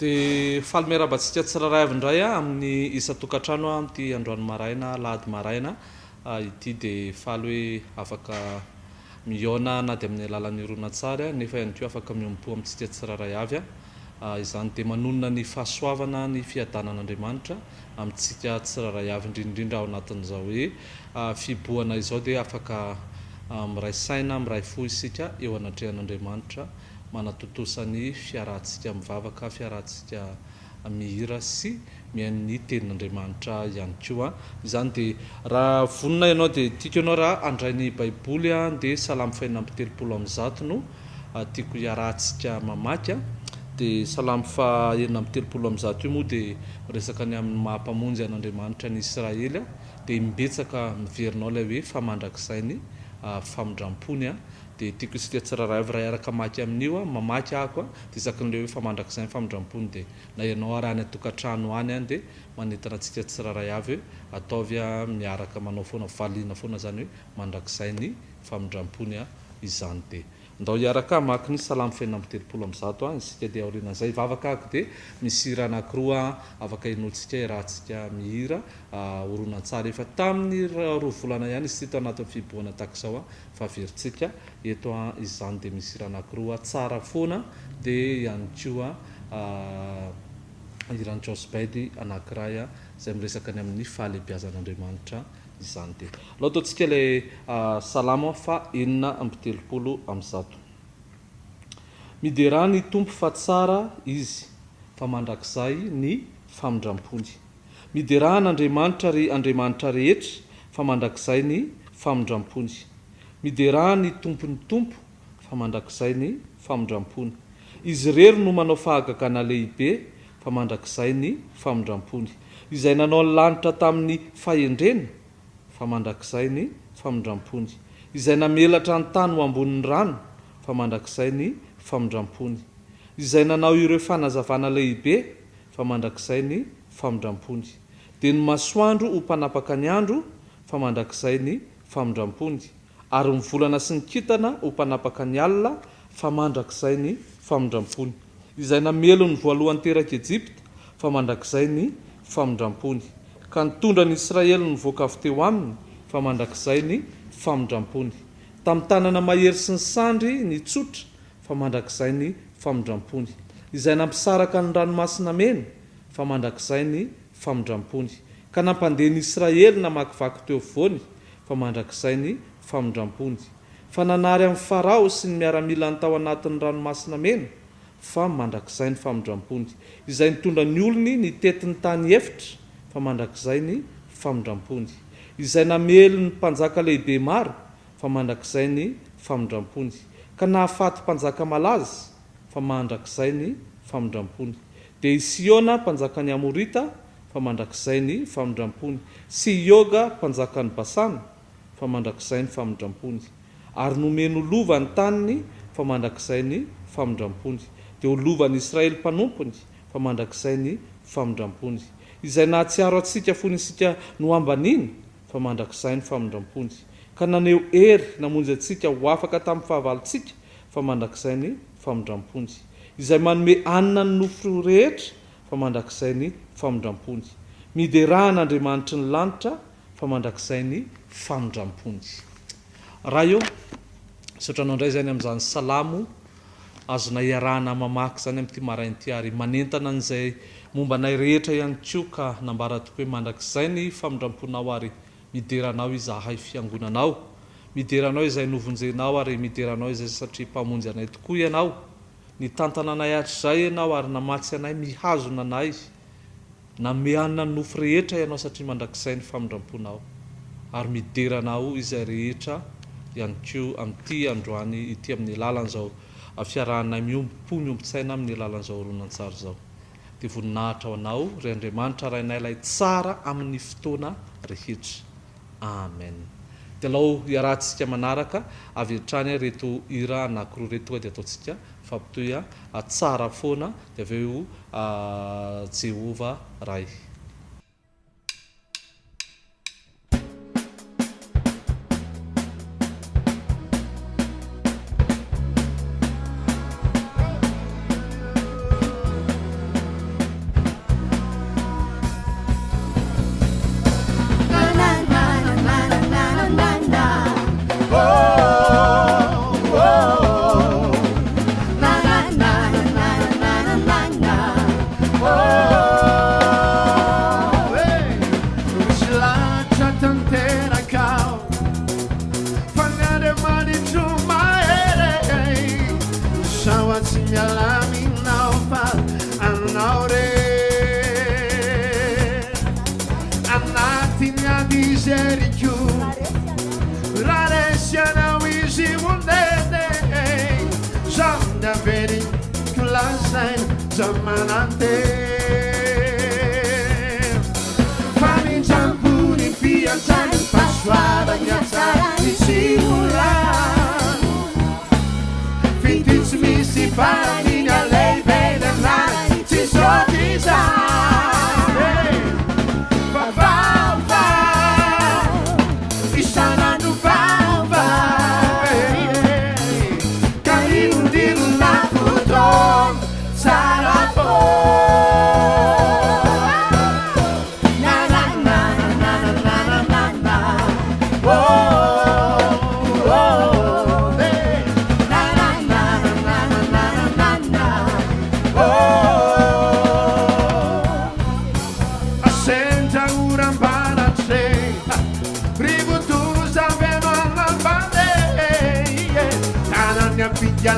Dia faly miarabantsika tsiraray avy indray amin'ny isa-tokantrano amin'ity androany maraina Alahady maraina ity dia faly hoe afaka mihaona na dia amin'ny alalan'ny horonan-tsary nefa ihany koa afaka miompo amintsika tsiraray avy izany dia manonona ny fahasoavana ny fiadanan'Andriamanitra amintsika tsiraray avy indrindrindra ao anatin'izao hoe fiboana izao dia afaka miray saina miray fo isika eo anatrehan'Andriamanitra manatotosany fiarahantsika mivavaka fiarahantsika mihira sy mihainy tenin'Andriamanitra ihany koa izany dia raha vonona ianao dia tiako ianao raha andray ny baiboly dia salamy fainina amby telopolo amby zato no tiako hiarahantsika mamaky dia salamy fa enina amby telopolo amby zato io moa dia resaka ny amin'ny mahampamonjy an'Andriamanitra ny Israely dia mibetsaka miverinao ilay hoe famandrak'izainy famindram-pony dia tiako isika tsiraray avy raha araka maky amin'io mamaky ahako dia isakin'ilay hoe famandrak'izainy famindram-pony dia na ianao ary any an-tokantrano any dia manentana antsika tsiraray avy ataovy miaraka manao foana valiana foana zany hoe mandrak'izainy famindram-pony izany dia ndao hiaraka maky ny salamy fainina amby telopolo amby zato isika dia aorianan'izay vavaka ahako dia misy hira anankiroa afaka hinontsika irahantsika mihira horonan-tsary efa tamin'ny roa volana ihany izy tito anatin'ny fiboana takizao fa veritsika eto izany dia misy hira anankiroa tsara foana dia ihany koa hiran'ny josbedy anankiray izay miresaka ny amin'ny fahalebiazan'Andriamanitra izany dia aloha ataontsika ilay salama fa enina amby telopolo amby zato. Midera ny tompo fa tsara izy fa mandrakizay ny famindram-pony. Mideran'Andriamanitra ry Andriamanitra rehetra fa mandrakizay ny famindram-pony. Midera ny tompon'ny tompo fa mandrakizay ny famindram-pony. Izy rery no manao fahagagana lehibe fa mandrakizay ny famindram-pony. Izay nanao ny lanitra tamin'ny fahendrena fa mandrakizay ny famindram-pony. Izay namelatra ny tany ho ambonin'ny rano fa mandrakizay ny famindram-pony. Izay nanao ireo fanazavana lehibe fa mandrakizay ny famindram-pony. Dia ny masoandro ho mpanapaka ny andro fa mandrakizay ny famindram-pony. Ary ny volana sy ny kintana ho mpanapaka ny alina fa mandrakizay ny famindram-pony. Izay namelo ny voalohany teraka Ejipta fa mandrakizay ny famindram-pony. Ka nitondra ny Israely nivoaka avy teo aminy fa mandrakizay ny famindram-pony. Tamin'ny tanana mahery sy ny sandry ny tsotra fa mandrakizay ny famindram-pony. Izay nampisaraka ny ranomasina mena fa mandrakizay ny famindram-pony. Ka nampandeha ny Israely namakivaky teo afovoany fa mandrakizay ny famindram-pony. Fa nanary amin'ny Farao sy ny miaramila ny tao anatin'ny ranomasina mena fa mandrakizay ny famindram-pony. Izay nitondra ny olony ny tetin'ny tany efitra fa mandrakizay ny famindram-pony. Izay namely ny mpanjaka lehibe maro fa mandrakizay ny famindram-pony. Ka nahafaty mpanjaka malaza fa mandrakizay ny famindram-pony. Dia Siona mpanjaka ny Amorita fa mandrakizay ny famindram-pony. Sy Ioga mpanjaka ny Basana fa mandrakizay ny famindram-pony. Ary nomeno lova ny taniny fa mandrakizay ny famindram-pony. Dia ho lovan'ny Israely mpanompony fa mandrakizay ny famindram-pony. Izay nahatsiaro atsika fony isika no ambaniny fa mandrakizay ny famindram-pony. Ka naneo hery namonjy atsika ho afaka tamin'ny fahavalontsika fa mandrakizay ny famindram-pony. Izay manome anina ny nofo rehetra fa mandrakizay ny famindram-pony. Mideran'Andriamanitra ny lanitra fa mandrakizay ny famindram-pony. Raha io sotranao indray zany amin'izany salamo azona iarahana mamaky zany amin'ity marain'ity ary manentana an'izay mombanay rehetra ihany koa ka nambara tokoa hoe mandrakizay ny famindram-ponao ary mideranao izahay fiangonanao. Mideranao izay novonjenao ary mideranao izay satria mpamonjy anay tokoa ianao. Nitantana anay hatr'izay ianao ary namatsy anay mihazona anay. Namehanina ny nofo rehetra ianao satria mandrakizay ny famindram-ponao. Ary mideranao izay rehetra ihany koa amin'ity androany ity amin'ny alalan'izao fiarahanay miompon-tsaina amin'ny alalan'izao horonan-tsary zao. Dia voninahitra ho anao ry Andriamanitra rainay ilay tsara amin'ny fotoana rehetra. Amen. Dia alao hiarahantsika manaraka avy hatrany reto hira anankiroa reto dia ataontsika fampitohy tsara foana dia avy eo Jehova ray. mizerico raresianao izy mondede zamdaveri kulasain zamanante faminjampuni fianzani pasoavagnatsarani simula fintitsy misy farany alay velanany tsy sotisa vavava isanandro vava karirondrirona foton tsara fô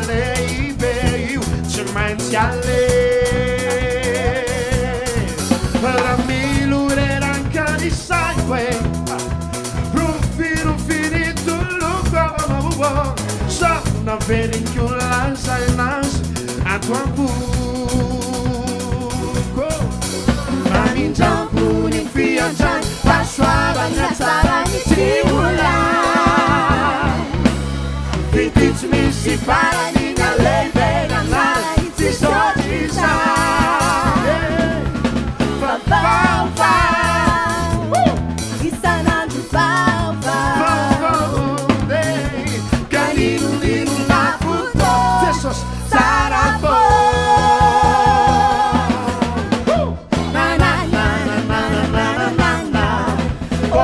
lei veio ci manziale ramilure ranca di sangue ruffi lungo sono veri più lanza e nas a tua buco ma in giampo in fiangian passo avanzare tribula Fitich mi si paranina lei veranai ti sotisa Fau isanandro fau Canino lino na futo Tesos sarafo Na na na na na na na na Oh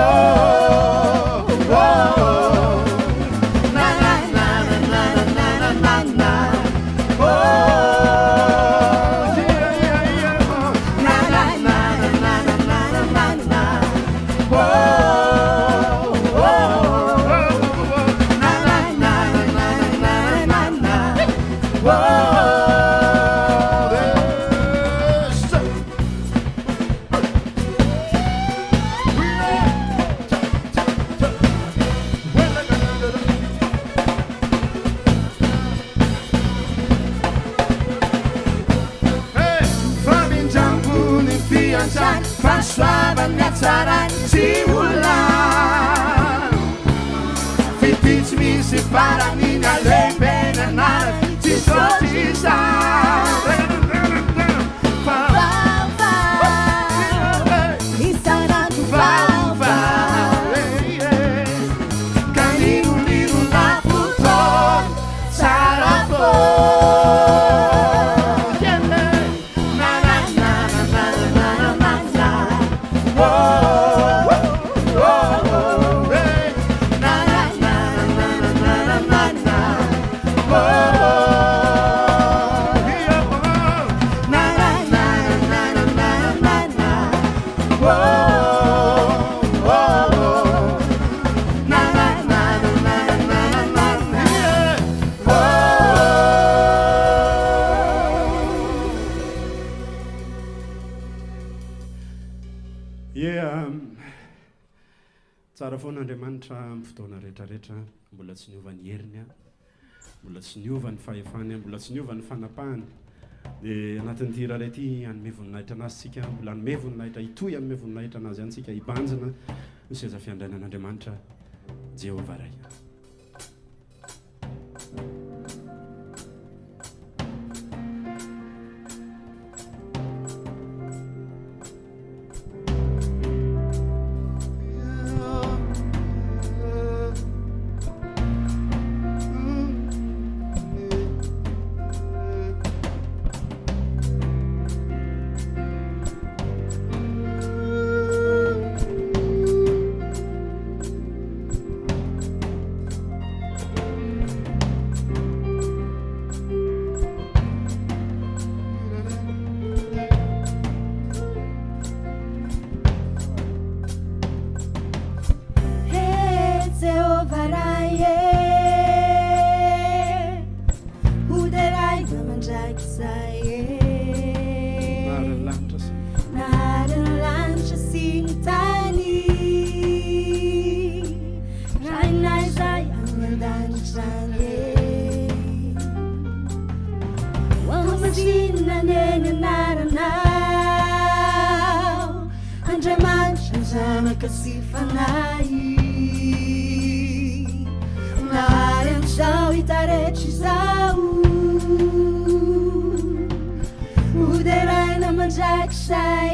Na na na na na na na Oh Na na na na na na na Oh Na na na na na na Oh Faminjampuni fianzani Fansuavagnatsarani siulan Fitich mi si paranina lei venanari Ti sotisa Isanandro fava Canino lino na futon sarafo Na na na na na na na Oh Na na na na na na na Oh Na na na na na na na Oh Na na na na na na na Tsara foana Andriamanitra amin'ny fotoana rehetrarehetra mbola tsy niovany heriny mbola tsy niovany fahefany mbola tsy niovany fanapahany dia anatin'ity raha ray ity hanome voninahitra anazy tsika mbola hanome voninahitra hitohy hanome voninahitra anazy ihany tsika hibanjina no seza fiandrianan'Andriamanitra Jehovah ray sifanai naharem zao itaretry zao uderaina mandraky say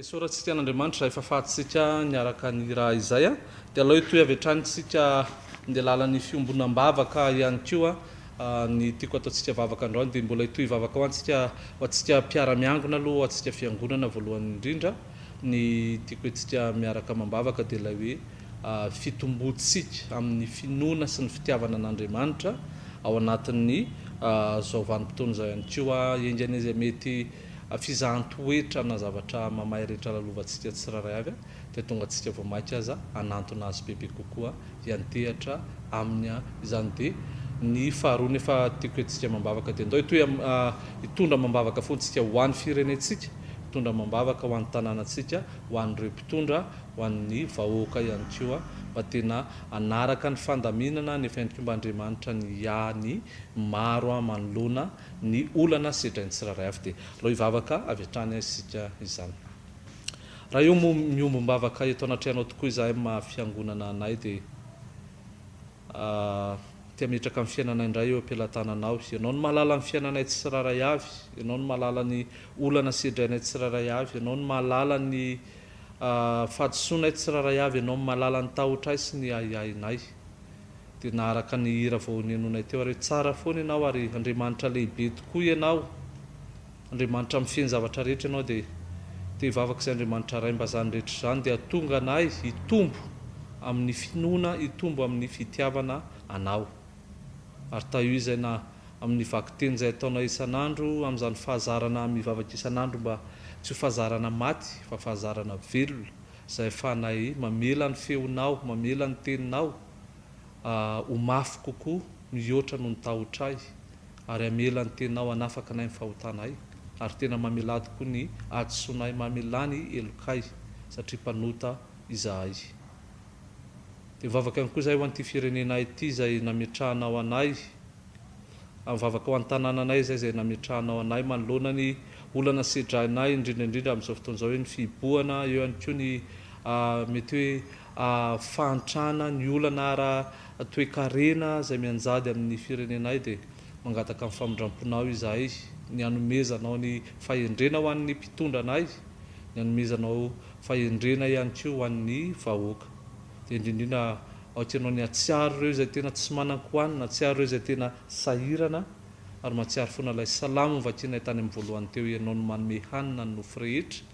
soratsika an'andriamanitra efa fahatsika niaraka ny raha izay a dia aloha toy avy hatranytsika ndeha lalan'ny fiombonam-bavaka ihany koa ny tiako ataontsika vavaka androany dia mbola itoy vavaka ho antsika mpiara-miangona aloha antsika fiangonana voalohany indrindra ny tiako hoe tsika miaraka mambavaka dia ilay hoe fitombotsika amin'ny finoana sy ny fitiavana an'Andriamanitra ao anatin'ny zao vanim-potoana zao ihany koa engany izy mety fizahan-toetra na zavatra mamay rehetra lalovantsika tsiraray avy dia tonga antsika vao maika aza anantona azy bebe kokoa hiantehatra amin'ny izany dia ny faharoa nefa tiako antsika mambavaka dia ndao itoy hitondra mambavaka foantsika ho an'ny firenentsika, hitondra mambavaka ho an'ny tanànantsika, ho an'ireo mpitondra, ho an'ny vahoaka ihany koa mba tena anaraka ny fandaminana nefa ihany koa mba Andriamanitra ny ny maro manoloana ny olana sedrainy tsiraray avy dia aleo hivavaka avy hatrany isika izany. Raha io miombombavaka eto anatrehana tokoa izahay fiangonana anay dia tia metraka amin'ny fiainana indray eo ampelantananao, ianao no mahalala ny fiainanay tsiraray avy, ianao no mahalala ny olana sedrainay tsiraray avy, ianao no mahalala ny fahadisoanay tsiraray avy, ianao no mahalala ny tahotray sy ny ahiahinay. Dia naharaka ny hira vao nenonay teo ary tsara foana ianao ary Andriamanitra lehibe tokoa ianao, Andriamanitra mifeny zavatra rehetra ianao dia hivavaka izay Andriamanitra ray mba zany rehetra izany dia hatonga anay hitombo amin'ny finoana, hitombo amin'ny fitiavana anao. Ary taio izay na amin'ny vakiteny izay ataonao isan'andro amin'izany fahazarana mivavaka isan'andro mba tsy ho fahazarana maty fa fahazarana velona izay ahafahanay mamela ny feonao, mamela ny teninao ho mafy kokoa mihoatra noho ny tahotray ary amela ny teninao hanafaka anay ny fahotanay ary tena mamela tokoa ny adisoanay, mamela ny elokay satria mpanota izahay. Dia mivavaka ihany koa izay ho an'ity firenenay ity izay nametrahanao anay, mivavaka ho an'ny tanànanay izay nametrahanao anay manoloana ny olana sedrainay indrindraindrindra amin'izao fotoana izao hoe ny fibohana, eo ihany koa ny mety hoe fahantrana ny olana ara-toekarena izay mianjady amin'ny firenenay dia mangataka amin'ny famindramponao izahay, ny hanomezanao ny fahendrena ho an'ny mpitondra anay, ny hanomezanao fahendrena ihany koa ho an'ny vahoaka. Dia indrindrindra ohatra ianao ny atsiaro ireo izay tena tsy manan-koanina, atsiaro ireo izay tena sahirana ary mahatsiaro foana ilay salamo novakianay tany amin'ny voalohany teo, ianao no manome hanina ny nofo rehetra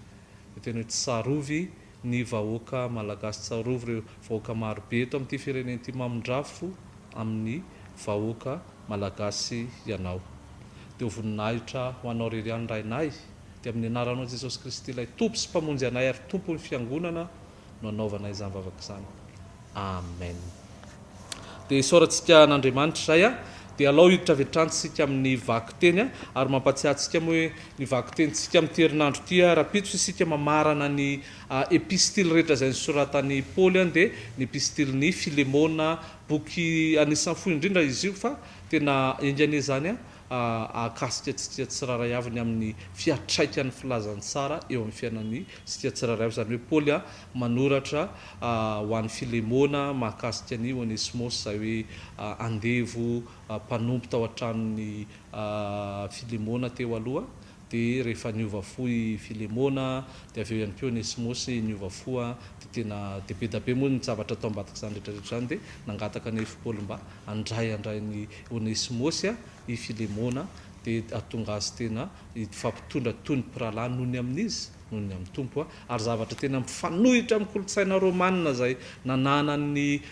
dia tena hoe tsarovy ny vahoaka malagasy, tsarovy ireo vahoaka marobe eto amin'ity firenena ity mamondrafo amin'ny vahoaka malagasy ianao. Dia ho voninahitra ho anao reriany rainay dia amin'ny anaranao Jesosy Kristy ilay tompo sy mpamonjy anay ary tompo ny fiangonana no anaovanay izany vavaka izany. Amen. Dia isaorantsika n'Andriamanitra izay dia alao hiditra avy hatrany amin'ny vakiteny ary mampatsiahy antsika moa hoe ny vakitentsika amin'ny herinandro ity raha-pitso isika mamarana ny epistily rehetra izay nisoratan'ny Paoly dia ny epistiliny Filemona, boky anisan'ny fohy indrindra izy io fa tena engane zany akasika antsika tsiraray avy ny amin'ny fiatraikany filazany tsara eo amin'ny fiainany sika tsiraray avy, izany hoe Paoly manoratra ho an'ny Filemona mahakasika ny Onesimosy izay hoe andevo mpanompo tao an-tranon'ny Filemona teo aloha. Dia rehefa niova fo i Filemona dia avy eo ihany koa Onesimosy niova fo dia tena dia be da be moa ny zavatra atao ambadika izany rehetrarehetra izany dia nangataka ny Paoly mba handray ny Onesimosy i Filemona dia ahatonga azy tena fampitondra toy ny mpirahalahy noho ny amin'izy noho ny amin'ny tompo ary zavatra tena mifanohitra amin'ny kolotsaina romanina izay nananan'ny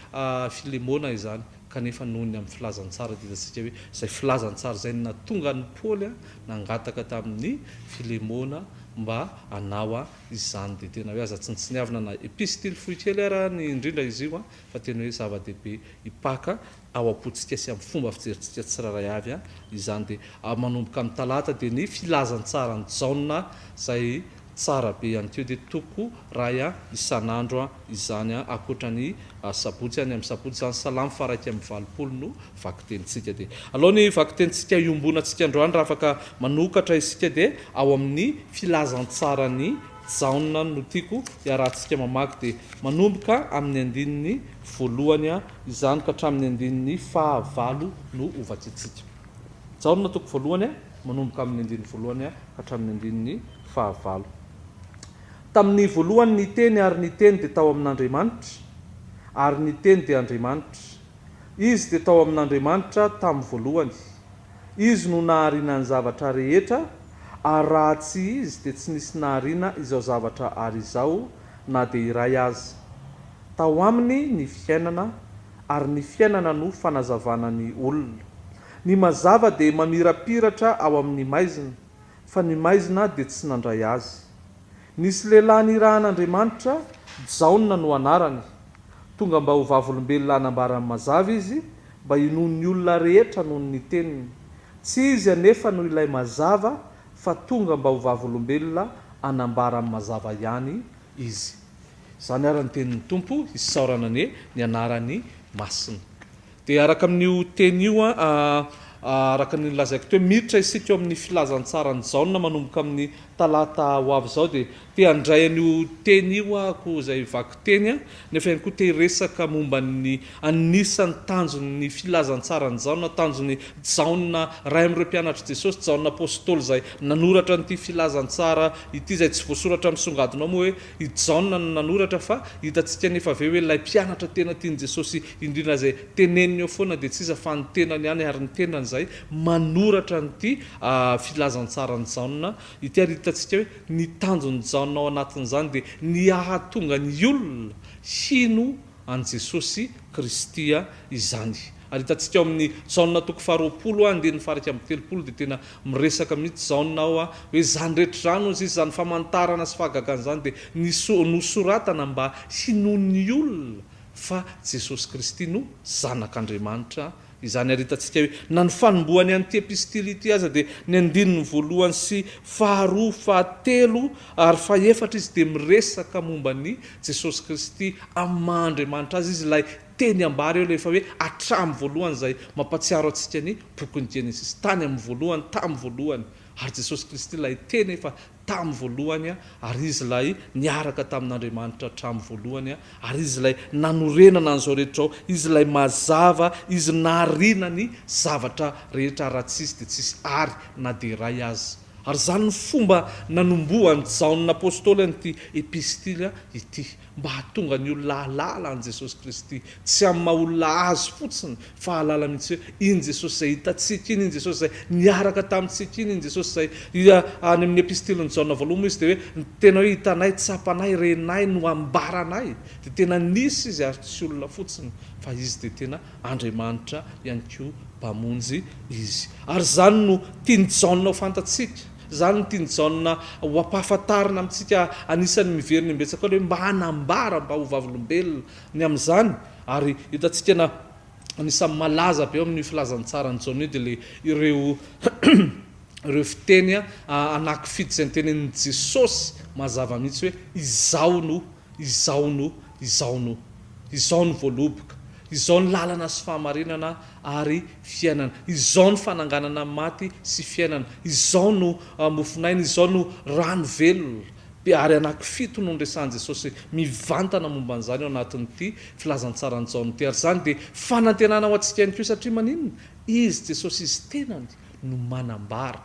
Filemona izany kanefa noho ny amin'ny filazantsara dia hitantsika hoe izay filazantsara izay nahatonga ny Paoly nangataka tamin'ny Filemona mba hanao izany dia tena hoe aza tsy nitsiniavina na epistily fohy kely raha ny indrindra izy io fa tena hoe zava-dehibe hipaka ao am-potsika sy amin'ny fomba fijerintsika tsiraray avy izany. Dia manomboka amin'ny talata dia ny filazantsara ny jaona izay tsara be ihany koa dia toko ray isan'andro izany akoatra ny sabotsy any amin'ny sabotsy izany salamo faraiky amin'ny valopolo no vakitentsika. Dia alao ny vakitentsika iombonantsika androany raha afaka manokatra isika dia ao amin'ny filazantsara ny jaona no tiako iarahantsika mamaky dia manomboka amin'ny andininy voalohany izany ka hatramin'ny andininy fahavalo no ovakintsika. Jaona toko voalohany manomboka amin'ny andininy voalohany ka hatramin'ny andininy fahavalo. Tamin'ny voalohany ny teny ary ny teny dia tao amin'Andriamanitra ary ny teny dia Andriamanitra. Izy dia tao amin'Andriamanitra tamin'ny voalohany. Izy no nahariana ny zavatra rehetra ary raha tsy izy dia tsy nisy nahariana izao zavatra ary izao na dia iray aza. tao aminy ny fiainana ary ny fiainana no fanazavana ny olona. Ny mazava dia mamirapiratra ao amin'ny maizina, fa ny maizina dia tsy nandray azy. Nisy lehilahy nirahan'Andriamanitra, Jaona no anarany. Tonga mba ho vavolombelona hanambarany mazava izy, mba hinony olona rehetra noho ny teniny. Tsy izy anefa no ilay mazava, fa tonga mba ho vavolombelona hanambarany mazava ihany izy. Zany ara ny tenin'ny tompo isaorana ny anarany masina. Dia araka amin'io teny io araka ny lazaiko teo miditra isika eo amin'ny filazantsarany Jaona manomboka amin'ny talata ho avy zao dia te handray an'io teny io ako izay vaky teny nefa ihany koa te hiresaka momba ny anisan'ny tanjon'ny filazantsarany Jaona, tanjon'ny Jaona ray amin'ireo mpianatra Jesosy, Jaona apôstôly izay nanoratra n'ity filazantsara ity izay tsy voasoratra misongadinao moa hoe i Jaona no nanoratra, fa hitantsika nefa avy eo hoe ilay mpianatra tena tiany Jesosy indrindra izay teneniny eo foana dia tsy iza fa ny tenany ihany ary ny tenany izay manoratra n'ity filazantsarany Jaona ity. Ary hitantsika hoe ny tanjon'ny Jaona ao anatin'izany dia ny ahatonga ny olona hino an Jesosy Kristy izany. Ary hitantsika ao amin'ny Jaona toko 20 andiny faraka amin'ny 30 dia tena miresaka mihitsy Jaona ao hoe zany rehetra zany izy zany famantarana sy fahagagana zany dia nosoratana mba hinony olona fa Jesosy Kristy no zanak'Andriamanitra izany. Ary hitantsika hoe na ny fanombohany an'ity epistily ity aza dia ny 1 sy 2, 3 ary 4 izy dia miresaka momba ny Jesosy Kristy amin'ny maha-Andriamanitra azy. Izy ilay teny ambara eo lefa hoe hatramin'ny voalohany izay mampatsiaro antsika ny bokin'ny Genesis, tany amin'ny voalohany, tamin'ny voalohany. Ary Jesosy Kristy ilay teny efa tamin'ny voalohany ary izy ilay niaraka tamin'Andriamanitra hatramin'ny voalohany ary izy ilay nanorenana an'izao rehetra ao, izy ilay mazava, izy nahariana ny zavatra rehetra raha tsisy dia tsisy ary na dia ray azy. Ary zany ny fomba nanombohany Jaona apôstôly an'ity epistily ity, mba hahatonga ny olona hahalala an Jesosy Kristy, tsy amin'ny maha olona azy fotsiny fa hahalala mihitsy hoe iny Jesosy izay hitantsika iny Jesosy izay niaraka tamintsika iny Jesosy izay any amin'ny epistily ny Jaona voalohany izy dia hoe tena hoe hitanay, tsapanay, renay no ambaranay. Dia tena nisy izy ary tsy olona fotsiny fa izy dia tena Andriamanitra ihany koa mpamonjy izy. Ary zany no tiany Jaona ho fantatsika, zany no tiany Jaona ho ampahafantarina amintsika, anisan'ny miveriny mbetsaka hoe mba hanambara, mba ho vavolombelona ny amin'izany. Ary hitantsika na anisan'ny malaza be eo amin'ny filazantsarany Jaona dia ireo ireo fiteny anakifito izay nytenenin'ny Jesosy mazava mihitsy hoe izao no voaloboka, izao ny lalana sy fahamarinana ary fiainana, izao ny fananganana maty sy fiainana, izao no mofinaina, izao no rano velona. Ary anakifito no nresan'i Jesosy mivantana momba an'izany ao anatin'ity filazantsarany Jaona ity. Ary zany dia fanantenana ho antsika ihany koa satria maninona? Izy Jesosy izy tenany no manambara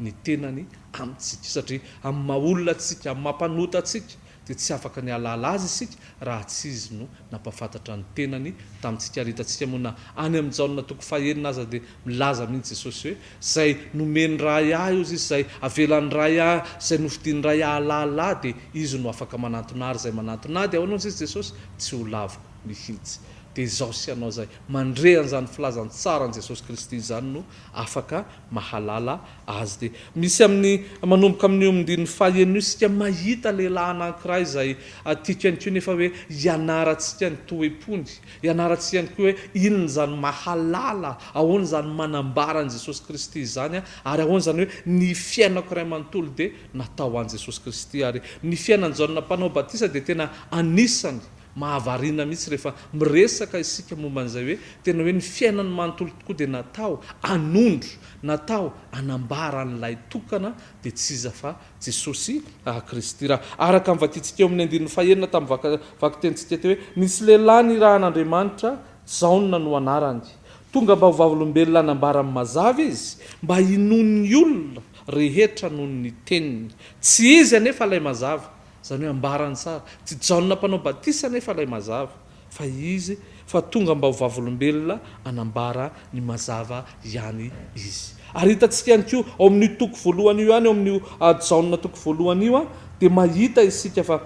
ny tenany amintsika, satria amin'ny maha-olona atsika, amin'ny mampanota atsika dia tsy afaka ny halala azy isika raha tsy izy no nampafantatra ny tenany tamintsika. Ary hitantsika moana any amin'ny Jaona toko 1 aza dia milaza mihitsy Jesosy hoe izay nomeny raha ahy izy izay avelan'ny raha ahy, izay nofidiany raha ahalala dia izy no afaka manantona ary izay manantona dia ahoana izy Jesosy tsy ho laviko mihitsy. Dia izao sy ianao izay mandre an'izany filazantsarany Jesosy Kristy izany no afaka mahalala azy. Dia misy amin'ny manomboka amin'ny 1 isika mahita lehilahy anankiray izay tiako ihany koa nefa hoe hianarantsika ny toepony, hianarantsika ihany koa hoe inona zany mahalala, ahoana zany manambara an Jesosy Kristy izany ary ahoana zany hoe ny fiainako iray manontolo dia natao an Jesosy Kristy. Ary ny fiainan Jaona mpanao batisa dia tena anisany mahavariana mihitsy rehefa miresaka isika momba an'izay hoe tena hoe ny fiainany manontolo tokoa dia natao anondro, natao anambara an'ilay tokana dia tsy iza fa Jesosy Kristy. Raha araka mivatitsika eo amin'ny 1 tamin'ny vaky tentsika teo hoe nisy lehilahy nirahan'Andriamanitra, Jaona no anarany. Tonga mba ho vavolombelona hanambara amin'ny mazava izy, mba hinony olona rehetra noho ny teniny. Tsy izy anefa ilay mazava, zany hoe ambarany tsara, tsy Jaona mpanao batisa nefa ilay mazava, fa izy fa tonga mba ho vavolombelona anambara ny mazava ihany izy. Ary hitantsika ihany koa ao amin'io toko voalohany io ihany, ao amin'io Jaona toko voalohany io dia mahita isika fa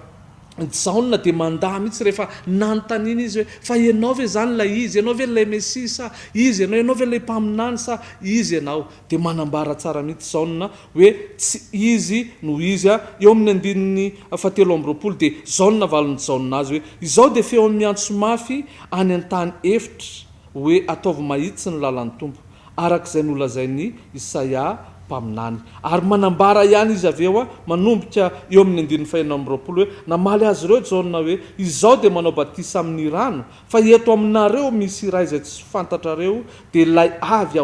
jaona dia mandaha mihitsy rehefa nanontaniana izy hoe fa ianao ve zany lay izy, ianao ve lay mesia sa izy ianao ve lay mpaminany sa izy ianao, dia manambara tsara mihitsy jaona hoe tsy izy no izy eo amin'ny andininy 7 dia jaona valony jaona azy hoe izao dia feo miantso mafy any an-tany efitra hoe ataovy mahitsy ny lalan'ny tompo arak'izay nolazainy Isaia mpaminany, ary manambara ihany izy avy eo manomboka eo amin'ny andininy 9 hoe namaly azy ireo jaona hoe izao dia manao batisa amin'ny rano fa eto aminareo misy iray izay tsy fantatrareo dia lay avy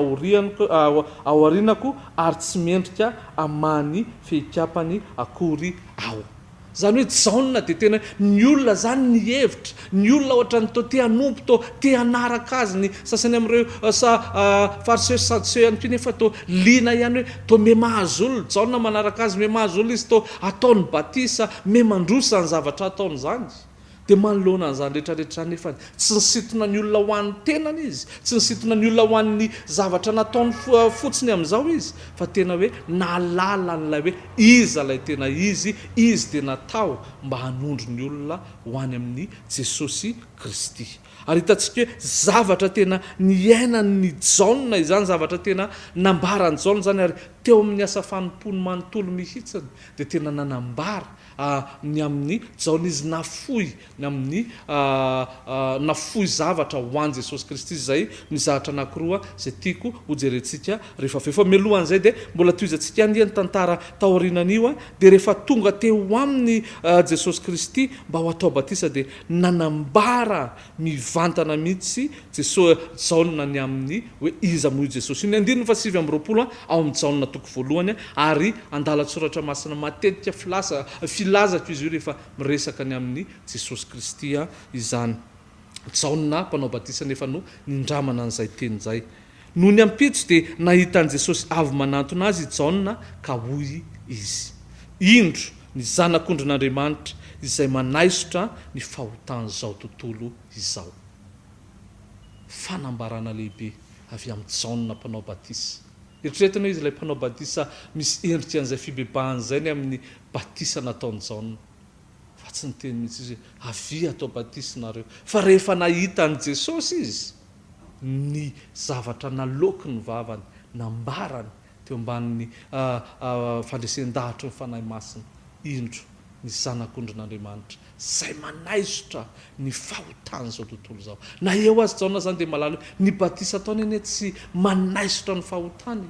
aorinako ary tsy mendrika amany fehikapany akory ao. Zany hoe jaona dia tena ny olona zany ny hevitra, ny olona ohatra ny to te hanompo to te hanaraka azy ny sasany amin'ireo fariseo sadoseo ihany koa nefa to liana ihany hoe to me mahazo olona, jaona manaraka azy me mahazo olona izy to ataony batisa me mandrosa ny zavatra ataony zany, dia manoloana an'izany rehetrarehetra nefa tsy nisitona ny olona ho an'ny tenany izy, tsy nisitona ny olona ho an'ny zavatra nataony fotsiny amin'izao izy, fa tena hoe nalala n'ilay hoe iza lay tena izy dia natao mba hanondro ny olona ho any amin'ny Jesosy Kristy. Ary hitantsika hoe zavatra tena niainany jaona izany, zavatra tena nambarany jaona zany, ary teo amin'ny asa fanompony manontolo mihitsiny dia tena nanambara ny amin'ny jaona izy nafoy ny amin'ny nafoy zavatra ho an' Jesosy Kristy. Izay ny zavatra anankiroa izay tiako hojerentsika rehefa avy eo. Fa mialohan'izay dia mbola toizantsika ny tantara taorianan'io dia rehefa tonga teo aminy Jesosy Kristy mba ho atao batisa dia nanambara mivantana mihitsy jaona ny amin'ny hoe iza moa Jesosy. Ny 9:20 ao amin'ny jaona toko voalohany ary andalatsoratra masina matetika filazako izy io rehefa miresaka ny amin'ny Jesosy Kristy izany. Jaona mpanao batisa nefa no nindramana an'izay teny zay. No ny ampitso dia nahitan'i Jesosy avy manantona azy jaona ka hoy izy, indro ny zanak'Ondrin'Andriamanitra izay manaisotra ny fahotany zao tontolo izao. Fanambarana lehibe avy amin'ny jaona mpanao batisa. Eritreretina hoe izy ilay mpanao batisa misy endrika an'izay fibebahany zay ny amin'ny batisa nataony jaona, fa tsy niteny mihitsy izy hoe avy atao batisa nareo, fa rehefa nahita an' Jesosy izy ny zavatra naloky ny vavany nambarany teo ambanin'ny fandresen-dahatra ny fanahy masina, indro ny zanak'Ondrin'Andriamanitra izay manaisotra ny fahotany zao tontolo zao. Na eo azy jaona zany dia malala hoe ny batisa ataony eny tsy manaisotra ny fahotany,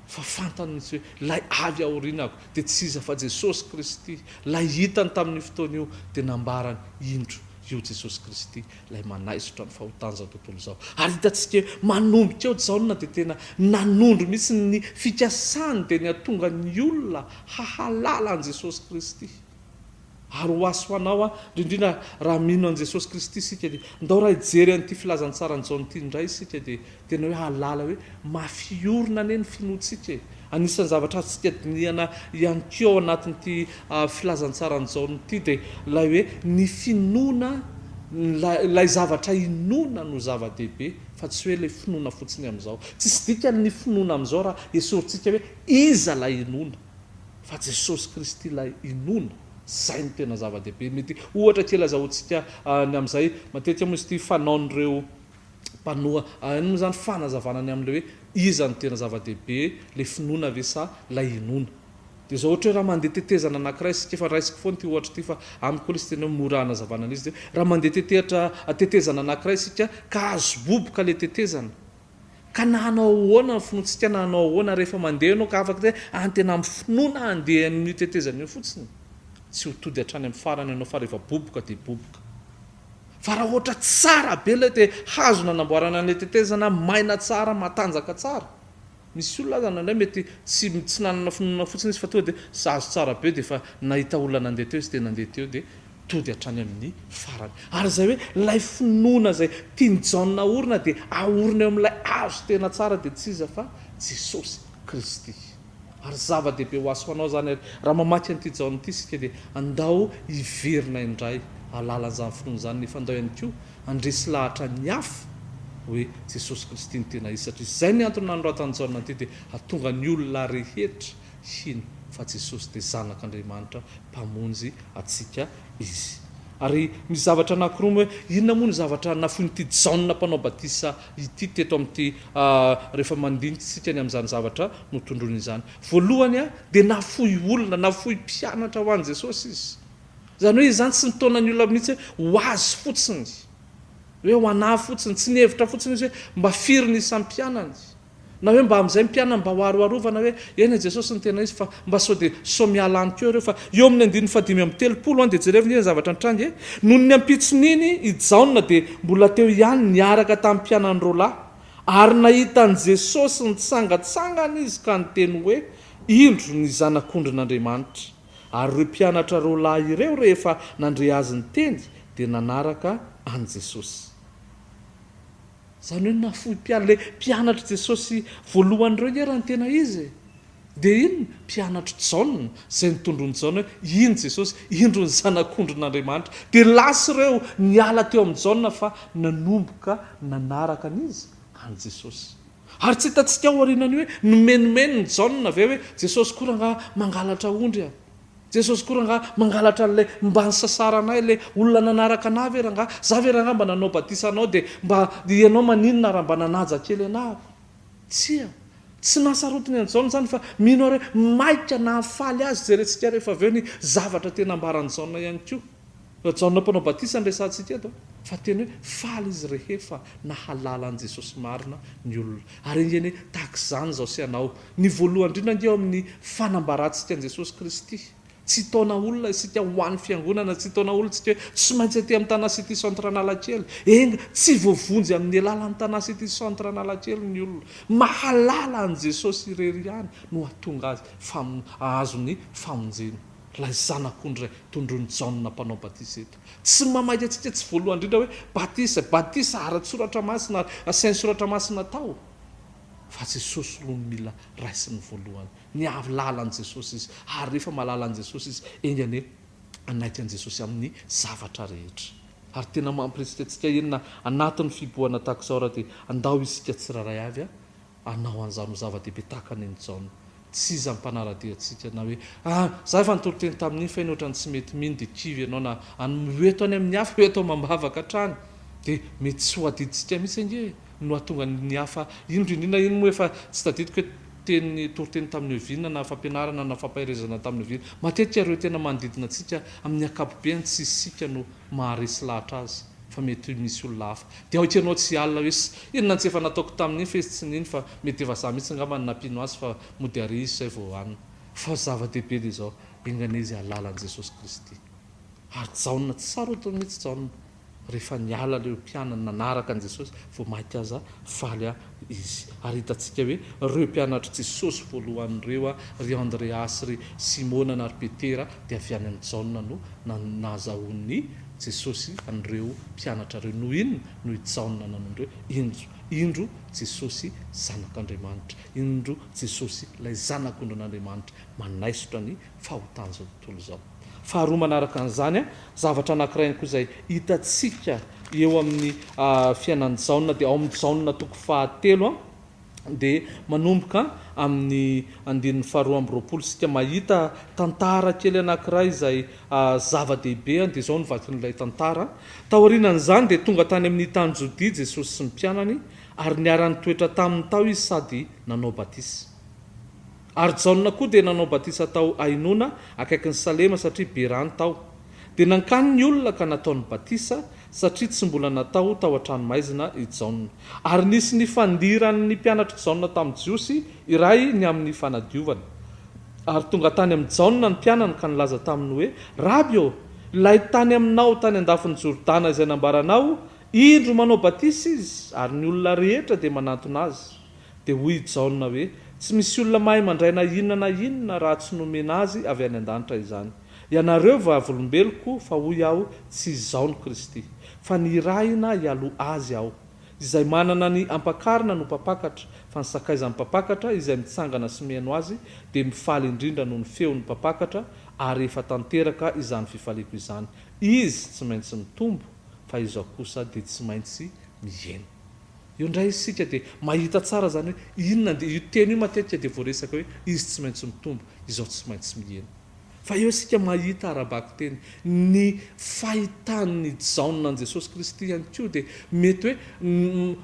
fa fantany mihitsy hoe lay avy aorinako dia tsy iza fa Jesosy Kristy, lay hitany tamin'ny fotoana io dia nambarany indro io Jesosy Kristy lay manaisotra ny fahotany zao tontolo zao. Ary hitantsika manomboka eo jaona dia tena nanondro mihitsy ny fikasany dia ny atonga ny olona hahalala an' Jesosy Kristy. Ary ho aso anao indrindrina raha mino an' Jesosy Kristy isika dia ndao raha hijery an'ity filazantsarany jaona ity indray isika dia tena hoe halala hoe mafiorina ane ny finoantsika. Anisan'ny zavatra atsika dinihana ihany keo ao anatin'ity filazantsarany jaona ity dia lay hoe ny finoana, lay zavatra inona no zava-dehibe, fa tsy hoe ilay finoana fotsiny amin'izao. Tsisy dikany ny finoana amin'izao raha esorintsika hoe iza lay inona, fa Jesosy Kristy lay inona. Zay ny tena zava-dehibe. Mety ohatra kely azahoantsika ny amin'izay matetika moa izy ity fanaon'ireo mpanoa ino zany fanazavana amin'ilay hoe iza ny tena zava-dehibe, le finoana ve sa lay inona. Dia zao ohatra hoe raha mandeha tetezana anankiray isika, efa raisiko foana ity ohatra ity fa amiko koa izy tena mora hanazavana an'izy, raha mandeha tetezana anankiray isika ka azo boboka le tetezana, ka nahanao ahoana ny finoantsika, nahanao ahoana rehefa mandeha anao ka afaka tena amin'ny finoana andeha an'io tetezana io fotsiny, tsy ho tody hatrany amin'ny farany ianao fa rehefa boboka dia boboka. Fa raha ohatra tsara be ilay dia hazo nanamboarana an'ilay tetezana maina tsara, matanjaka tsara, misy olona zany indray mety tsy nanana finoana fotsiny izy fa tonga dia sahazo tsara be dia fa nahita olona nandeha teo izy dia nandeha teo dia tody hatrany amin'ny farany. Ary zay hoe lay finoana zay tiany jaona orina dia aorina eo amin'ilay hazo tena tsara dia tsy iza fa Jesosy Kristy. Ary zava-dehibe ho aso anao zany raha mamaky an'ity jaona ity isika dia andao hiverina indray alalan'izany finoana zany, nefa andao ihany koa andresy lahatra ny hafa hoe Jesosy Kristy ny tena izy, satria izay ny antony nanoratany jaona ity dia hatonga ny olona rehetra hiny fa Jesosy dia zanak'Andriamanitra mpamonjy atsika izy. Ary misy zavatra anankiroa hoe inona moa ny zavatra nafoin'ity jaona mpanao batisa ity teto amin'ity rehefa mandinitsika ny amin'izany zavatra notondrony izany. Voalohany a dia nafoy olona, nafoy mpianatra ho an'i Jesosy izy. Zany hoe izany tsy nitaona ny olona mihitsy hoe ho azy fotsiny, hoe ho anahy fotsiny, tsy nihevitra fotsiny izy hoe mba firiny isam-pianany, na hoe mba amin'izay mpianana mba ho aroarovana hoe eny Jesosy ny tena izy, fa mba sao dia sao miala amiko ireo. Fa eo amin'ny 5:30 dia jerevina ny zavatra nitrangy hoe noho ny ampitsininy i Jaona dia mbola teo ihany niaraka tamin'ny mpianany roalahy, ary nahita an' Jesosy nitsangatsangana izy ka niteny hoe indro ny zanak'Ondrin'Andriamanitra. Ary ireo mpianatra roalahy ireo rehefa nandre azy ny teny dia nanaraka an' Jesosy. Zany hoe nafoy le mpianatra Jesosy voalohan'ireo ny raha ny tena izy. Dia ino? Mpianatra Jaona izay nitondrony Jaona hoe iny Jesosy, indro ny zanak'Ondrin'Andriamanitra. Dia lasa ireo niala teo amin'ny Jaona fa nanomboka nanaraka an'izy an' Jesosy. Ary tsy hitantsika aorianany hoe nomenomeno ny Jaona avy hoe Jesosy koa raha mangalatra ondry a, Jesosy koa raha mangalatra an'ilay mba ny sasaranay, ilay olona nanaraka anah ve raha za ve raha mba nanao batisa anao dia mba ianao maninona raha mba nanaja kely anahako. Tsy nasarotiny an'izao zany fa mino ary maika na hafaly azy jerentsika rehefa avy eo ny zavatra tena ambaran'ny Jaona ihany koa. Jaona mpanao batisa nresantsika eto fa teny hoe faly izy rehefa nahalala an' Jesosy marina ny olona. Ary ingeny hoe tahaka izany izao sy anao ny voalohany indrindra nge eo amin'ny fanambarantsika an' Jesosy Kristy. Tsy taona olona isika ho an'ny fiangonana, tsy taona olona tsika hoe tsy maintsy aty amin'ny tanàsity centre Analakely. Enga tsy voavonjy amin'ny alalan'ny tanàsity centre Analakely ny olona. Mahalala an' Jesosy irery ihany no hahatonga azy ahazo ny famonjena. Ilay zanak'ondry tondrony Jaona mpanao batisa eto. Tsy mamaky atsika tsy voalohany indrindra hoe batisa ara-tsoratra masina, asainy soratra masina tao. Fa Jesosy aloha mila raisiny voalohany. Ny ahalala an' Jesosy izy. Ary rehefa mahalala an' Jesosy izy, engany anaika an' Jesosy amin'ny zavatra rehetra. Ary tena mampirisika antsika enina anatin'ny fiboahana tahaka izao raha dia andao isika tsiraray avy anao an'izany ho zava-dehibe tahaka ny Jaona. Tsy iza mpanaradia antsika na hoe za efa nitoriteny tamin'iny fa iny ohatrany tsy mety mino dia kivy ianao na hoeto any amin'ny hafa, hoeto mambavaka hatrany dia mety tsy ho adiditsika mihitsy ange no hatonga ny hafa indrindrindra iny moa efa tsy tadidiko hoe teny toriteny tamin'ny ovinina na fampianarana na fampaherezana tamin'ny ovinina. Matetika ireo tena manodidina antsika amin'ny ankapobeny tsy isika no maharesy lahatra azy fa mety misy olona hafa. Dia ahoika ianao tsy alina hoe inona tsy efa nataoko tamin'iny fa izy tsy niny fa mety efa za mihitsy angamba nampiano azy fa mody ary izy izay vao anina. Fa zava-dehibe dia izao engany izy halala an' Jesosy Kristy. Ary Jaona tsy sarotiny mihitsy Jaona rehefa niala leo mpianana nanaraka an' Jesosy vao maika aza faly izy. Ary hitantsika hoe ireo mpianatra Jesosy voalohan'ireo ry Andreasy, ry Simona na ry Petera dia avy any amin'ny Jaona no nazahoan'ny Jesosy an'ireo mpianatra ireo. Noho inona? Noho i Jaona nanondreo indro Jesosy zanak'Andriamanitra, indro Jesosy ilay zanak'Ondrin'Andriamanitra manaisotra ny fahotana izao tontolo izao. Faharoa manaraka an'izany zavatra anankiray koa izay hitantsika eo amin'ny fiainan'ny Jaona dia ao amin'ny Jaona toko 7 dia manomboka amin'ny 2:20 sika mahita tantara kely anankiray izay zava-dehibe dia izao novakin'ilay tantara. Taorianan'izany dia tonga tany amin'ny tany Jodia Jesosy sy ny mpianany ary niara nitoetra tamin'ny tao izy sady nanao batisa. Ary Jaona koa dia nanao batisa tao Ainona akaikin'ny Salema satria be rano tao. Dia nankany ny olona ka nataony batisa satria tsy mbola natao tao an-tranomaizina i Jaona. Ary nisy ny fandiran'ny mpianatra Jaona tamin'ny Jiosy iray ny amin'ny fanadiovana. Ary tonga tany amin'ny Jaona ny mpianany ka nilaza taminy hoe Rabi, ilay tany aminao tany andafin'ny Jordana izay nambaranao, indro manao batisa izy ary ny olona rehetra dia manantona azy. Dia hoy Jaona hoe tsy misy olona mahay mandray na inona raha tsy nomena azy avy any an-danitra izany. Ianareo vavolombeloko fa hoy aho tsy izao ny Kristy, fa ny rahina hialoha azy aho. Izay manana ny ampakarina no mpapakatra, fa ny sakaizan'ny mpapakatra izay mitsangana sy mihaino azy dia mifaly indrindra noho ny feon'ny mpapakatra ary efa tanteraka izany fifaliako izany. Izy tsy maintsy mitombo fa izaho kosa dia tsy maintsy miheno. eo ndray isika dia mahita tsara zany hoe inona dia io teny io matetika dia voaresaka hoe izy tsy maintsy mitombo izao tsy maintsy mihena fa eo isika mahita arabaky teny ny fahitan'ny jaonina an' Jesosy Kristy ihany koa dia mety hoe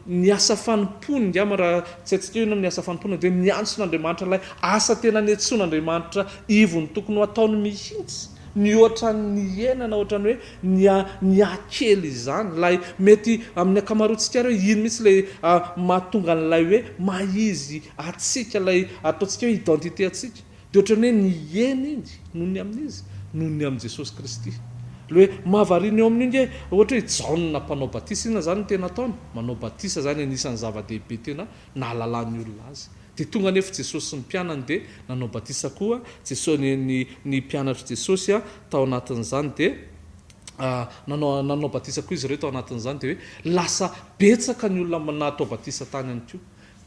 ny asa fanompony ngama raha tsy haintsika io ny asa fanompony dia miantson'Andriamanitra ilay asa tena niantsoan'Andriamanitra ivony tokony ho ataony mihitsy ny ohatran'ny henana ohatrany hoe ny akely izany lay mety amin'ny akamaroantsika hoe ino mihitsy lay mahatonga an'ilay hoe maizy atsika lay ataontsika hoe identité atsika dia ohatrany hoe ny hena iny noho ny amin'izy noho ny amin'i Jesosy Kristy le hoe mahavariana eo amin'iny ohatra hoe jaonina mpanao batisa ina zany no tena ataony manao batisa zany anisan'ny zava-dehibe tena nahalalany olona azy dia tonga nefa Jesosy sy ny mpianany dia nanao batisa koa ny mpianatra Jesosy tao anatin'izany dia nanao batisa koa izy ireo tao anatin'izany dia hoe lasa betsaka ny olona natao batisa tany ihany koa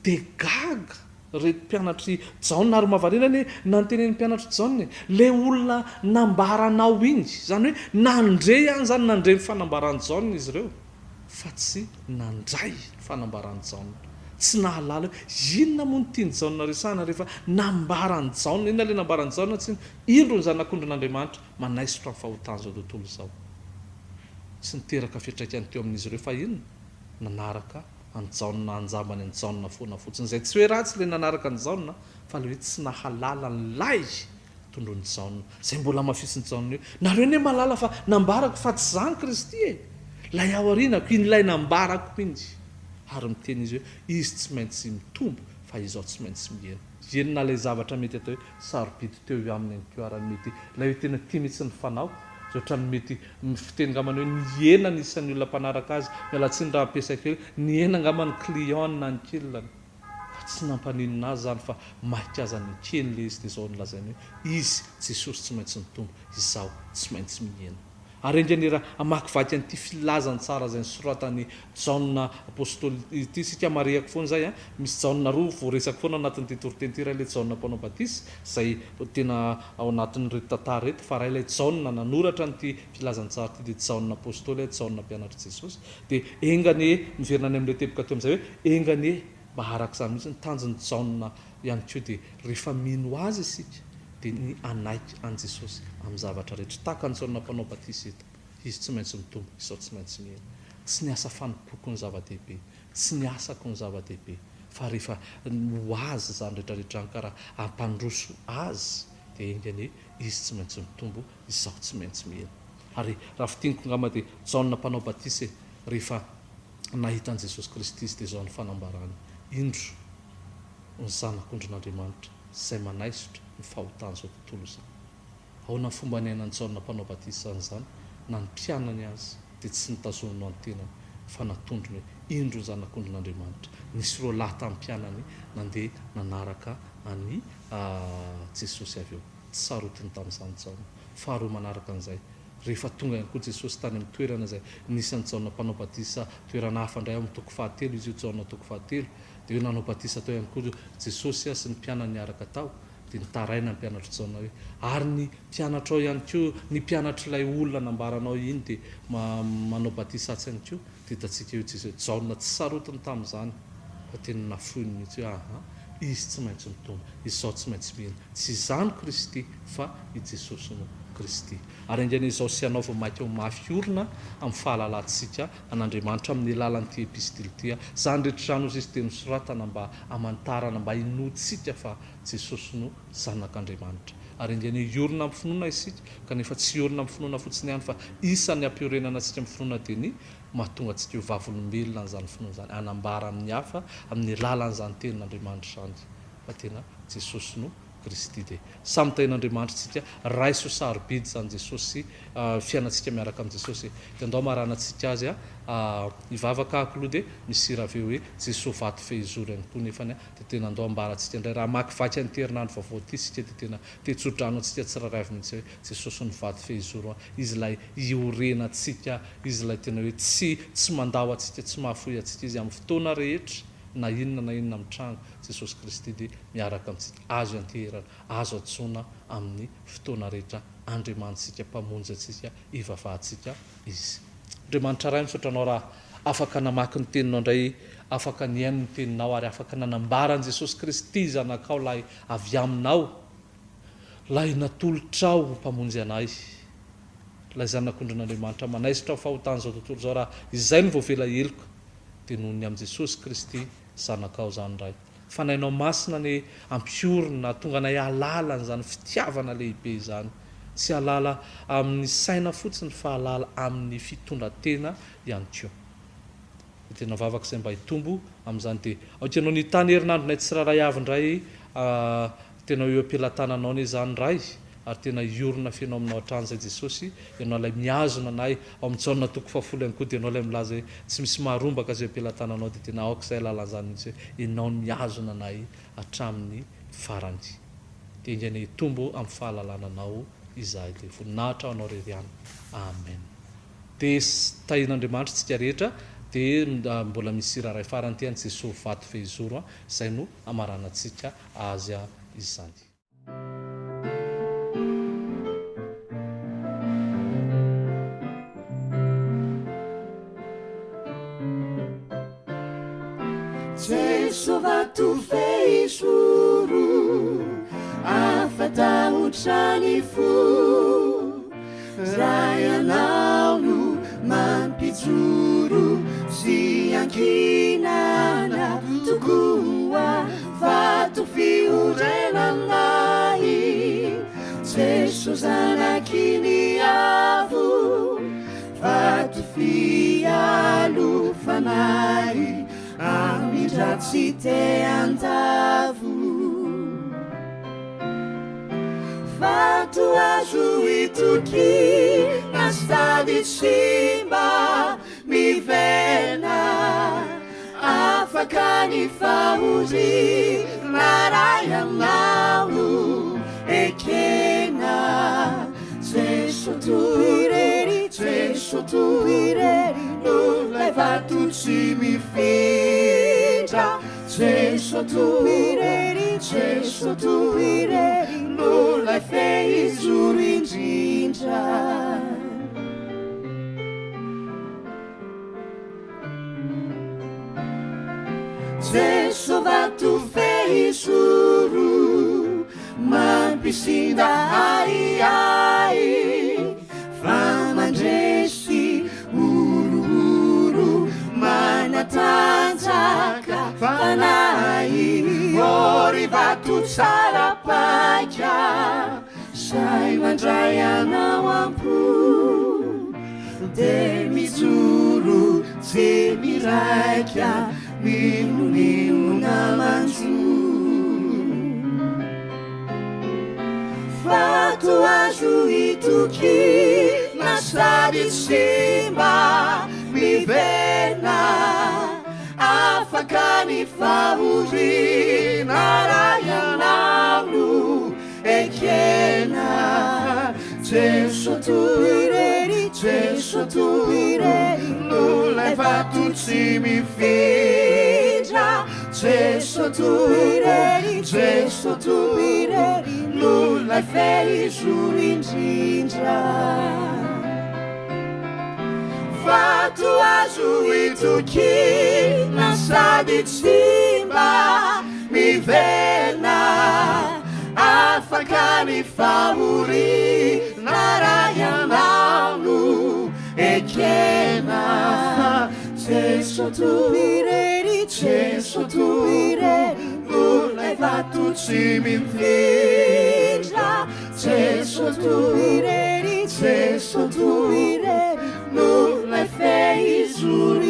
dia gaga reto mpianatry jaonina ary mahavariana ny nanotenen'ny mpianatry jaonina le olona nambaranao iny zany hoe nandray ihany zany nandray ny fanambarany jaonina izy ireo fa tsy nandray fanambarany jaonina tsy nahalala hoe inona moa ny tiany jaonina resahana rehefa nambarany jaonina inona le nambarany jaonina tsy indro ny zanak'ondrin'Andriamanitra manaisotra ny fahotany zao tontolo izao tsy niteraka fiatraikany teo amin'izy ireo fa inona nanaraka any jaonina anjambany any jaonina foana fotsiny izay tsy hoe ratsy le nanaraka ny jaonina fa le hoe tsy nahalala nylay tondrony jaonina zay mbola mafisiny jaonina io nareo ne malala fa nambarako fa tsy zany Kristy lay aorianako inylay nambarako indy ary miteny izy hoe izy tsy maintsy mitombo fa izao tsy maintsy mihena enona lay zavatra mety atao hoe sarobidy teo io aminy any ko ary mety lay hoe tena tia mihitsy ny fanao ohatrany mety fiteny ngamany hoe ny hena nisan'ny olona mpanaraka azy miala tsy ny raha ampiasaiko hoe ny hena ngamany client na ny kelilany fa tsy nampaninina azy zany fa maika aza ny kely le izy dia izao nolazainy hoe izy Jesosy tsy maintsy mitombo izao tsy maintsy mihena ary indreny raha amakivaky an'ity filazany tsara zay nysoratany jaonina apôstôly ity sika mariako foana zay misy jaonina roa voaresaka foana anatin'ity toriteny ity ray ilay jaonina mpanao batisa zay tena ao anatin'ny reto tantara reto fa raha ilay jaonina nanoratra n'ity filazany tsara ity dia jaonina apôstôly jaonina mpianatra Jesosy dia engany miverina any amin'ilay teboka teo amin'izay hoe engany mba arak'izany mihitsy ny tanjony jaonina ihany koa dia rehefa mino azy isika dia ny anaiky an Jesosy amin'ny zavatra rehetra tahaka ny jaonina mpanao batisa eto izy tsy maintsy mitombo izao tsy maintsy mihena tsy ny asa fanompoko ny zava-dehibe tsy ny asako ny zava-dehibe fa rehefa ho azy zany rehetrarehetra any karaha ampandroso azy dia engany izy tsy maintsy mitombo izao tsy maintsy mihena ary raha fitiniko ngama dia jaonina mpanao batisa rehefa nahita an Jesosy Kristy izy dia izao ny fanambarany indro ny zanak'ondrin'Andriamanitra izay manaisotra ny fahotany zao tontolo izao ahoana ny fomba ny ainany jaonina mpanao batisa an'izany na ny mpianany azy dia tsy nitazonino any tenany fa natondrony hoe indro ny zanak'ondrin'Andriamanitra nisy roa lahy tamin'ny mpianany nandeha nanaraka any Jesosy avy eo tsy sarotiny tamin'izany jaonina faharoa manaraka an'izay rehefa tonga ihany koa Jesosy tany amin'ny toerana izay nisan'ny jaonina mpanao batisa toerana hafa indray amin'ny toko fahatelo izy io jaonina toko fahatelo dia hoe nanao batisa tao ihany koa Jesosy sy ny mpianany niaraka tao dia nitaraina ny mpianatra jaonina hoe ary ny mpianatra ao ihany koa ny mpianatra ilay olona nambaranao iny dia manao batisa atsy ihany koa dia hitantsika io jaonina tsy sarotiny tamin'izany fa tena nafoiny mihitsy hoe aha izy tsy maintsy mitombo izao tsy maintsy mihena tsy izany Kristy fa i Jesosy no Kristy ary indreny izao sy anao vao maika ho mafy orina amin'ny fahalalantsika an'Andriamanitra amin'ny alalan'ity epistily ity zany rehetra zany ozy izy teny misoratana mba hamantarana mba hinotsika fa Jesosy no zanak'Andriamanitra ary indreny iorina amin'ny finoana isika kanefa tsy iorina amin'ny finoana fotsiny ihany fa isan'ny ampiorenana antsika amin'ny finoana dia ny mahatonga antsika ho vavolombelona n'izany finoana zany hanambara amin'ny hafa amin'ny alalan'izany tenin'Andriamanitra zany fa tena Jesosy no Kristy dia samy tain'Andriamanitra tsika raiso sarobidy zany Jesosy fiainantsika miaraka amin'ny Jesosy dia andao maranantsika azy hivavaka ahako aloha dia misy raha hoe Jesosy vato fehizoro ihany koa nefany dia tena andao ambarantsika indray raha makivaky an'ity herinandro vaovao ity sika dia tena tetsodrano antsika tsiraray avy mihitsy hoe Jesosy ny vato fehizoro izy lay iorenantsika izy lay tena hoe tsy mandao atsika tsy mahafoy atsika izy amin'ny fotoana rehetra na inona amin'ny trano Jesosy Kristy dia miaraka amintsika azo anteherana azo antsoina amin'ny fotoana rehetra andriamantsika mpamonjy atsika ivavahantsika izy Andriamanitra ray misaotranao raha afaka namaky ny teninao indray afaka niaino ny teninao ary afaka nanambaran' Jesosy Kristy zanakao lay avy aminao lay natolotrao mpamonjy anay lay zanak'ondrin'Andriamanitra manaisitra ao fahotany zao tontolo zao raha izay ny voavela heloka dia nohony amin'i Jesosy Kristy zanakao zany ray fanainao masina ny ampiorina tonga nay halala n'izany fitiavana lehibe izany tsy halala amin'ny saina fotsiny fa halala amin'ny fitondratena ihany koa tena vavaka izay mba hitombo amin'izany dia aotianao ny tany herinandro nay tsy raray avy indray tena eo ampelantananao ny zany ray ary tena iorona fianao aminao hatrany zay Jesosy ianao lay miazona nay ao amin'ny jaona toko fahafolo ihany koa dia ianao lay milaza hoe tsy misy maharombaka zay ampelantananao dia tena aoka izay lalan'izany mihitsy hoe ianao ny miazona nay hatramin'ny farany dia indrany hitombo amin'ny fahalalananao izahay dia voninahitra anao rery ihany amen dia tahin'Andriamanitra tsika rehetra dia mbola misy raharay farany ty any Jesosy vato fehizoro izay no amaranantsika azy izany Jesosy vato fehizoro afatahotrany fo raha ianao no mampijoro sy ankinana tokoa vato fiorenanay Jesosy zanakiny avo vato fialofanay amidratsy te andavo vato azo itoky na sady simba mivena afaka ny fahory na ray anao ekena Jesosy toirery Jesosy toirery lay vato tsy mifindra Jesosy toirery Jesosy toirery lay fehizoro indrindra Jesosy vato fehizoro mampisinda ai fa mandresy orooro manatanjaka fanay ory vato tsara paika say mandray anao ampo de mijoro tsy miraika minoniona manjo vato azo itoky na sady simba mivena afaka ny fahoriana ray anao ekena Jesosy toirery Jesosy toirery lay vato tsy mifindra Jesosy toirery Jesosy toirery lay fehizoro indrindra vato azo itoky na sady simba mivena afaka ny fahoriana ray anao ekena Jesosy toirery Jesosy toirery lay vato tsy mifindra Jesosy toirery Jesosy toirery lay fehizoro